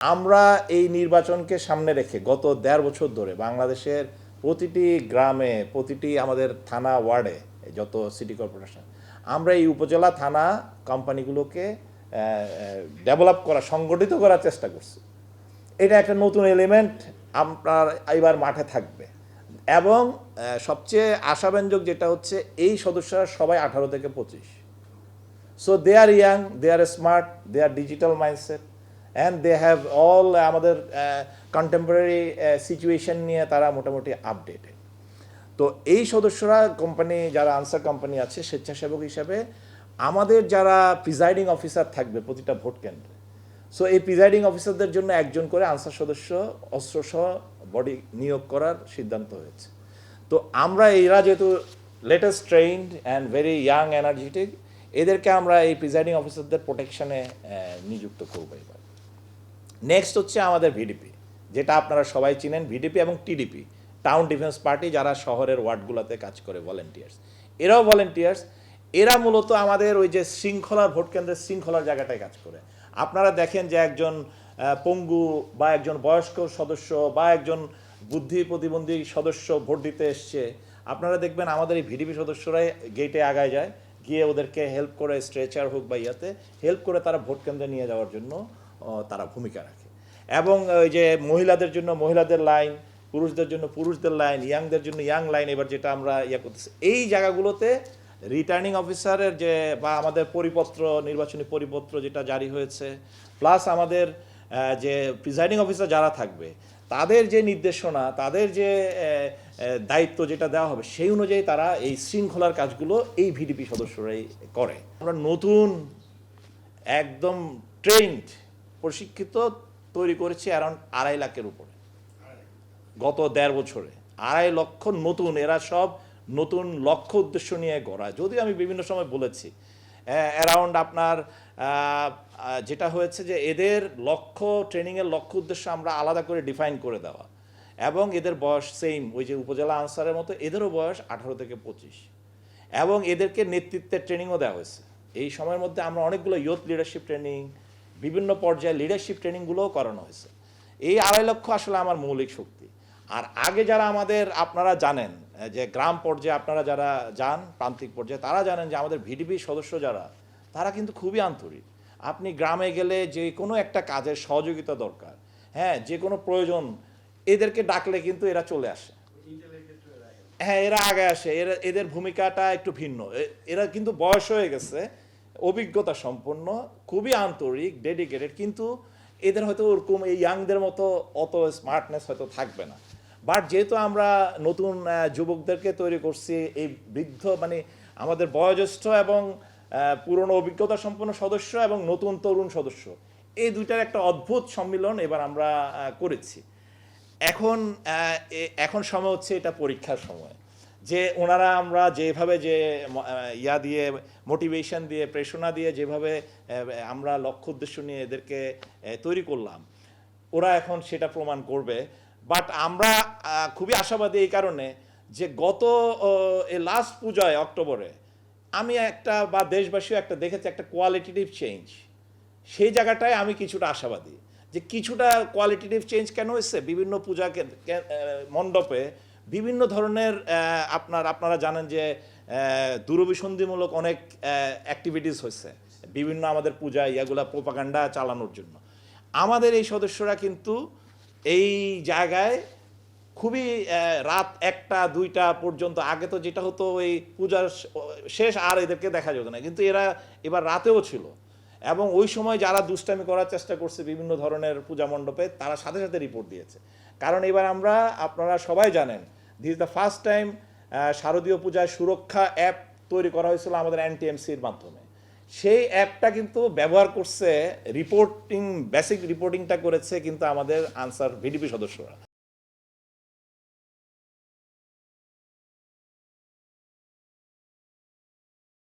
আমরা এই নির্বাচনকে সামনে রেখে গত ১.৫ বছর ধরে বাংলাদেশের প্রতিটি গ্রামে, প্রতিটি আমাদের থানা ওয়ার্ডে, যত সিটি কর্পোরেশন, আমরা এই উপজেলা থানা কোম্পানিগুলোকে ডেভেলপ করা, সংগঠিত করার চেষ্টা করছি। এটা একটা নতুন এলিমেন্ট আপনার এবার মাঠে থাকবে। এবং সবচেয়ে আশাব্যঞ্জক যেটা হচ্ছে, এই সদস্যরা সবাই 18 থেকে 25। So they are young, they are smart, they are digital mindset, and they have all আমাদের কন্টেম্পোরারি সিচুয়েশন নিয়ে তারা মোটামুটি আপডেটেড। তো এই সদস্যরা কোম্পানি, যারা আনসার কোম্পানি আছে স্বেচ্ছাসেবক হিসাবে, আমাদের যারা প্রিজাইডিং অফিসার থাকবে প্রতিটা ভোট কেন্দ্রে, সো এই প্রিজাইডিং অফিসারদের জন্য একজন করে আনসার সদস্য অস্ত্রসহ বডি নিয়োগ করার সিদ্ধান্ত হয়েছে। তো আমরা এরা যেহেতু latest trained and very young energetic, এদেরকে আমরা এই প্রিজাইডিং অফিসারদের প্রোটেকশনে নিযুক্ত করবো এবার। নেক্সট হচ্ছে আমাদের ভিডিপি, যেটা আপনারা সবাই চিনেন, ভিডিপি এবং টিডিপি, টাউন ডিফেন্স পার্টি, যারা শহরের ওয়ার্ডগুলোতে কাজ করে, ভলেন্টিয়ার্স। এরাও ভলেন্টিয়ার্স। এরা মূলত আমাদের ওই যে শৃঙ্খলার, ভোট কেন্দ্রের শৃঙ্খলার জায়গাটায় কাজ করে। আপনারা দেখেন যে একজন পঙ্গু বা একজন বয়স্ক সদস্য বা একজন বুদ্ধি প্রতিবন্ধী সদস্য ভোট দিতে এসছে, আপনারা দেখবেন আমাদের এই ভিডিপি সদস্যরাই গেটে আগায় যায়, গিয়ে ওদেরকে হেল্প করে, স্ট্রেচার হোক বা ইয়াতে হেল্প করে তারা ভোট কেন্দ্রে নিয়ে যাওয়ার জন্য তারা ভূমিকা রাখে। এবং ওই যে মহিলাদের জন্য মহিলাদের লাইন, পুরুষদের জন্য পুরুষদের লাইন, ইয়াংদের জন্য ইয়াং লাইন, এবার যেটা আমরা করতেছি এই জায়গাগুলোতে রিটার্নিং অফিসারের যে বা আমাদের পরিপত্র, নির্বাচনী পরিপত্র যেটা জারি হয়েছে, প্লাস আমাদের যে প্রিজাইডিং অফিসার যারা থাকবে তাদের যে নির্দেশনা, তাদের যে দায়িত্ব যেটা দেওয়া হবে, সেই অনুযায়ী তারা এই শৃঙ্খলার কাজগুলো এই ভিডিপি সদস্যরাই করে। আমরা নতুন একদম ট্রেন্ড প্রশিক্ষিত তৈরি করেছি অ্যারাউন্ড 2.5 লাখের উপরে গত 1.5 বছরে। 2.5 লক্ষ নতুন, এরা সব নতুন লক্ষ্য উদ্দেশ্য নিয়ে গড়া। যদিও আমি বিভিন্ন সময় বলেছি অ্যারাউন্ড আপনার যেটা হয়েছে যে এদের লক্ষ্য, ট্রেনিংয়ের লক্ষ্য উদ্দেশ্য আমরা আলাদা করে ডিফাইন করে দেওয়া, এবং এদের বয়স সেম ওই যে উপজেলা আনসারের মতো, এদেরও বয়স 18 থেকে 25, এবং এদেরকে নেতৃত্বের ট্রেনিংও দেওয়া হয়েছে। এই সময়ের মধ্যে আমরা অনেকগুলো ইয়ুথ লিডারশিপ ট্রেনিং, বিভিন্ন পর্যায়ে লিডারশিপ ট্রেনিংগুলোও করানো হয়েছে। এই 2.5 লক্ষ আসলে আমার মৌলিক শক্তি। আর আগে যারা আমাদের, আপনারা জানেন যে গ্রাম পর্যায়ে আপনারা যারা যান, প্রান্তিক পর্যায়ে, তারা জানেন যে আমাদের ভিডিপি সদস্য যারা, তারা কিন্তু খুবই আন্তরিক। আপনি গ্রামে গেলে যে কোনো একটা কাজের সহযোগিতা দরকার, হ্যাঁ, যে কোনো প্রয়োজন, এদেরকে ডাকলে কিন্তু এরা চলে আসে। হ্যাঁ, এরা আগে আসে। এদের ভূমিকাটা একটু ভিন্ন। এরা কিন্তু বয়স হয়ে গেছে, অভিজ্ঞতা সম্পন্ন, খুবই আন্তরিক, ডেডিকেটেড, কিন্তু এদের হয়তো ওরকম এই ইয়াংদের মতো অত স্মার্টনেস হয়তো থাকবে না। বাট যেহেতু আমরা নতুন যুবকদেরকে তৈরি করছি, এই বৃদ্ধ মানে আমাদের বয়োজ্যেষ্ঠ এবং পুরনো অভিজ্ঞতা সম্পন্ন সদস্য এবং নতুন তরুণ সদস্য, এই দুইটার একটা অদ্ভুত সম্মিলন এবার আমরা করেছি। এখন সময় হচ্ছে এটা পরীক্ষার সময়, যে ওনারা আমরা যেভাবে যে ইয়া দিয়ে, মোটিভেশন দিয়ে, প্রেরণা দিয়ে যেভাবে আমরা লক্ষ্য উদ্দেশ্য নিয়ে এদেরকে তৈরি করলাম, ওরা এখন সেটা প্রমাণ করবে। বাট আমরা খুবই আশাবাদী এই কারণে যে গত লাস্ট পূজায় অক্টোবরে আমি একটা, বা দেশবাসীও একটা দেখেছে, একটা কোয়ালিটেটিভ চেঞ্জ। সেই জায়গাটায় আমি কিছুটা আশাবাদী যে কিছুটা কোয়ালিটেটিভ চেঞ্জ কেন হয়েছে। বিভিন্ন পূজা মণ্ডপে বিভিন্ন ধরনের আপনারা জানেন যে দূরভিসন্ধিমূলক অনেক অ্যাক্টিভিটিস হয়েছে বিভিন্ন আমাদের পূজা ইয়াগুলা প্রোপাগান্ডা চালানোর জন্য। আমাদের এই সদস্যরা কিন্তু এই জায়গায় খুবই রাত 1টা 2টা পর্যন্ত, আগে তো যেটা হতো ওই পূজার শেষ আর এদেরকে দেখা যেত না, কিন্তু এরা এবার রাতেও ছিল। এবং ওই সময় যারা দুষ্টামি করার চেষ্টা করছে বিভিন্ন ধরনের পূজা মণ্ডপে, তারা সাথে সাথে রিপোর্ট দিয়েছে। কারণ এবার আমরা, আপনারা সবাই জানেন, this is the first time শারদীয় পূজায় সুরক্ষা অ্যাপ তৈরি করা হয়েছিল আমাদের এনটিএমসির মাধ্যমে। সেই অ্যাপটা কিন্তু ব্যবহার করছে, রিপোর্টিং, বেসিক রিপোর্টিংটা করেছে কিন্তু আমাদের আনসার ভিডিপি সদস্যরা।